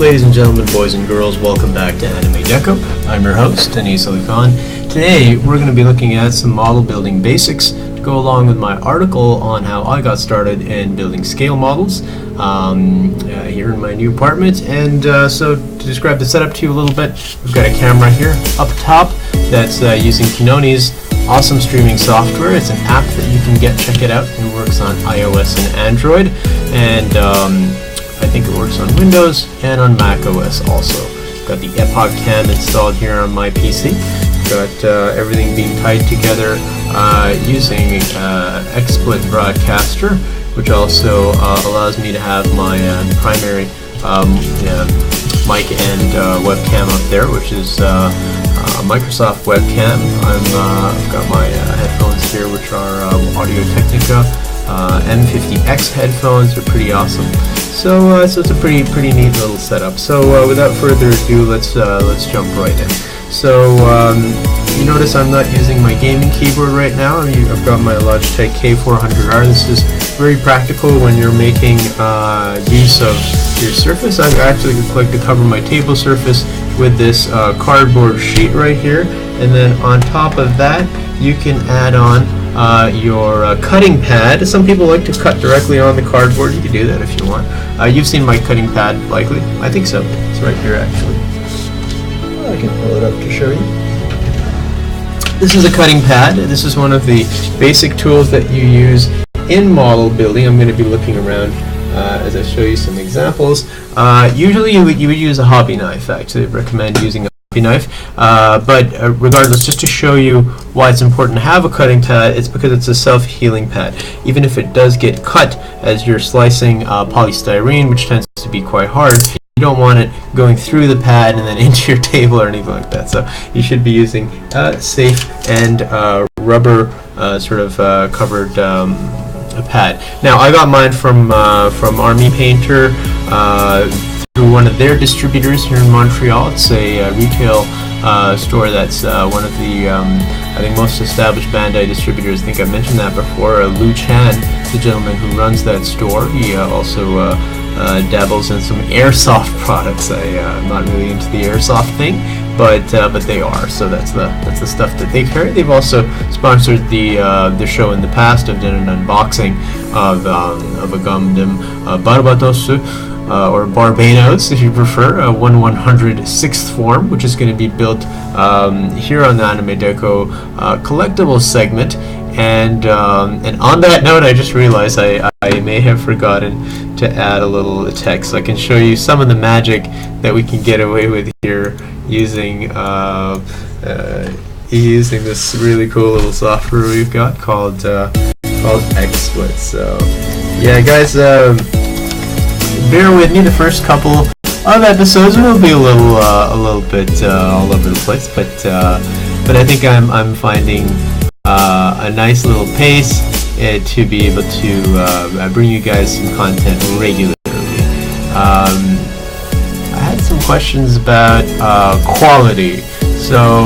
Ladies and gentlemen, boys and girls, welcome back to Anime Deco. I'm your host, Anis Ali Khan. Today, we're going to be looking at some model building basics to go along with my article on how I got started in building scale models here in my new apartment. And so to describe the setup to you a little bit, we've got a camera here up top that's using Kinoni's awesome streaming software. It's an app that you can check it out. It works on iOS and Android, and I think it works on Windows and on Mac OS also. Got the Epoch Cam installed here on my PC. Got everything being tied together using XSplit Broadcaster, which also allows me to have my primary mic and webcam up there, which is a Microsoft webcam. I've got my headphones here, which are Audio-Technica M50X headphones. They're pretty awesome. So it's a pretty neat little setup. So without further ado, let's jump right in. So you notice I'm not using my gaming keyboard right now. I've got my Logitech K400R. This is very practical when you're making use of your surface. I actually like to cover my table surface with this cardboard sheet right here, and then on top of that you can add on your cutting pad. Some people like to cut directly on the cardboard. You can do that if you want. You've seen my cutting pad, likely. I think so. It's right here, actually. I can pull it up to show you. This is a cutting pad. This is one of the basic tools that you use in model building. I'm going to be looking around as I show you some examples. Usually you would use a hobby knife. Actually, I recommend using a knife, but regardless, just to show you why it's important to have a cutting pad, it's because it's a self-healing pad. Even if it does get cut as you're slicing polystyrene, which tends to be quite hard, you don't want it going through the pad and then into your table or anything like that. So you should be using safe and rubber covered pad. Now I got mine from Army Painter through one of their distributors here in Montreal. It's a retail store that's one of the I think most established Bandai distributors. I think I mentioned that before. Lou Chan, the gentleman who runs that store, he also dabbles in some airsoft products. I'm not really into the airsoft thing, but they are. So that's the stuff that they carry. They've also sponsored the show in the past. I've done an unboxing of a Gundam Barbatosu, or Barbados, if you prefer, 1/106th form, which is going to be built here on the Anime Deco collectibles segment. And on that note, I just realized I may have forgotten to add a little text. I can show you some of the magic that we can get away with here using this really cool little software we've got called XSplit. So yeah, guys, bear with me. The first couple of episodes will be a little bit all over the place, but I think I'm finding a nice little pace to be able to bring you guys some content regularly. I had some questions about quality. So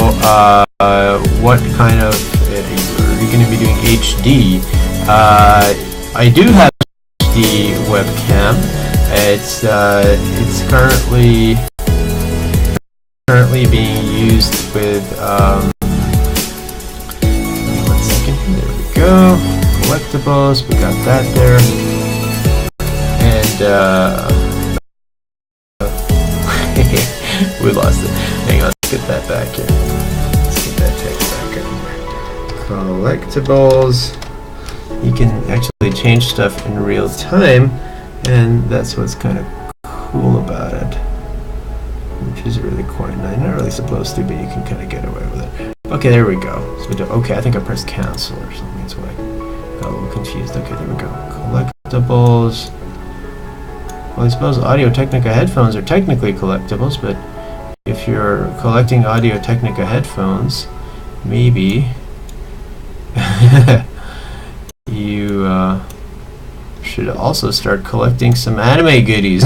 what kind of are you going to be doing HD? I do have HD webcam. It's currently being used with one second, there we go, collectibles, we got that there, and we lost it. Hang on, let's get that back here. Let's get that text back up here. Collectibles. You can actually change stuff in real time, and that's what's kind of cool about it, which is really quite nice. Not really supposed to, but you can kind of get away with it. Okay, there we go. So okay, I think I pressed cancel or something. That's why I got a little confused. Okay, there we go. Collectibles. Well, I suppose Audio-Technica headphones are technically collectibles, but if you're collecting Audio-Technica headphones, maybe you should also start collecting some anime goodies.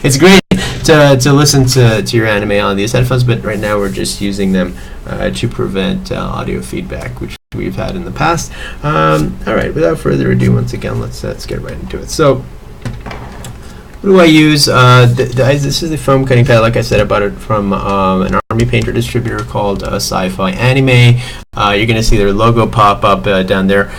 It's great to listen to your anime on these headphones, but right now we're just using them to prevent audio feedback, which we've had in the past. All right, without further ado, once again, let's get right into it. So What do I use? This is the foam cutting pad. Like I said, I bought it from an army painter distributor called Sci-Fi Anime. You're going to see their logo pop up down there.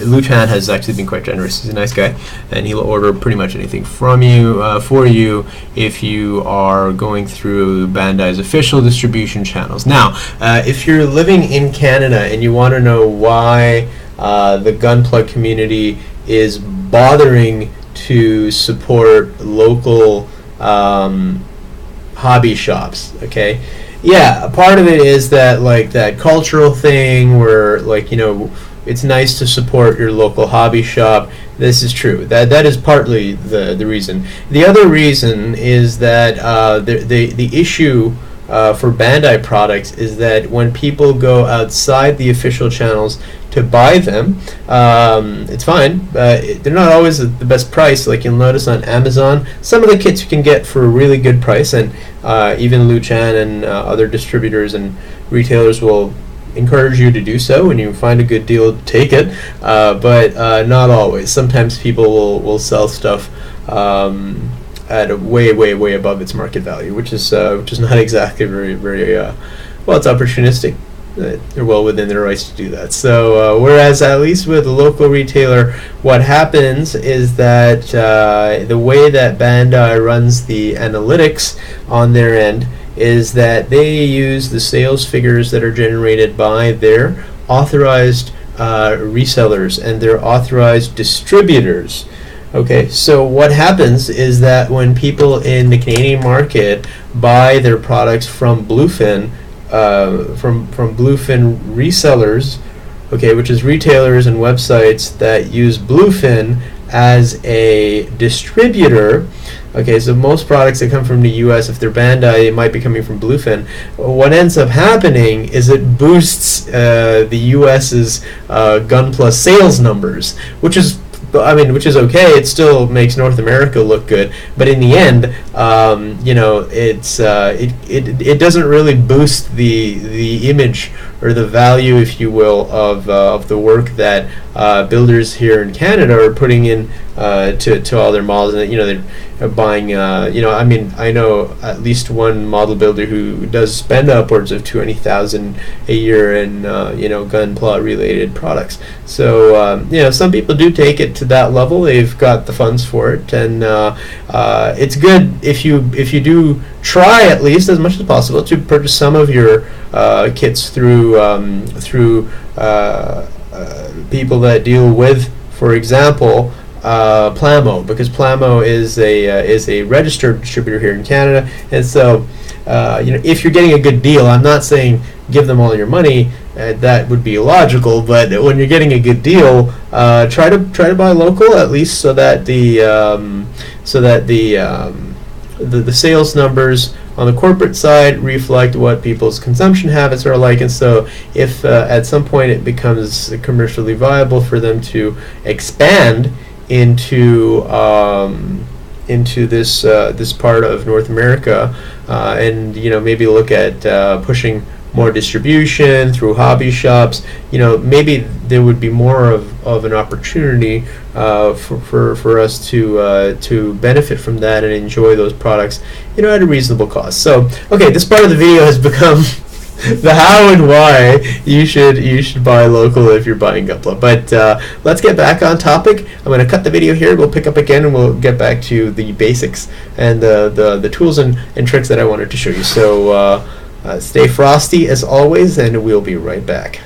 Luchan has actually been quite generous. He's a nice guy, and he'll order pretty much anything from you for you if you are going through Bandai's official distribution channels. Now, if you're living in Canada and you want to know why the Gunpla community is bothering to support local hobby shops, okay? Yeah, a part of it is that, like, that cultural thing where, like, you know, it's nice to support your local hobby shop. This is true. That is partly the reason. The other reason is that the issue for Bandai products is that when people go outside the official channels to buy them, it's fine. They're not always the best price. Like you'll notice on Amazon, some of the kits you can get for a really good price, and even Luchan and other distributors and retailers will encourage you to do so. When you find a good deal, take it, but not always. Sometimes people will sell stuff at a way above its market value, which is not exactly very well. It's opportunistic. They're well within their rights to do that. So whereas at least with a local retailer, what happens is that the way that Bandai runs the analytics on their end is that they use the sales figures that are generated by their authorized resellers and their authorized distributors. Okay, so what happens is that when people in the Canadian market buy their products from Bluefin, from Bluefin resellers, okay, which is retailers and websites that use Bluefin as a distributor. Okay, so most products that come from the US, if they're Bandai, it might be coming from Bluefin. What ends up happening is it boosts the US's Gunpla sales numbers, which is okay. It still makes North America look good, but in the end, you know, it doesn't really boost the image or the value, if you will, of the work that builders here in Canada are putting in to all their models. And you know, they're buying. You know, I mean, I know at least one model builder who does spend upwards of $20,000 a year in you know, Gunpla related products. So you know, some people do take it to that level. They've got the funds for it, and it's good if you do try at least as much as possible to purchase some of your kits through people that deal with, for example, Plamo, because Plamo is a registered distributor here in Canada, and so you know, if you're getting a good deal, I'm not saying give them all your money. That would be illogical, but when you're getting a good deal, try to buy local at least, so that the sales numbers on the corporate side reflect what people's consumption habits are like. And so if at some point it becomes commercially viable for them to expand into this part of North America, and you know, maybe look at pushing more distribution through hobby shops, you know, maybe there would be more of an opportunity for us to benefit from that and enjoy those products, you know, at a reasonable cost. So, okay, this part of the video has become the how and why you should buy local if you're buying Gunpla. But let's get back on topic. I'm going to cut the video here. We'll pick up again, and we'll get back to the basics and the tools and tricks that I wanted to show you. So stay frosty as always, and we'll be right back.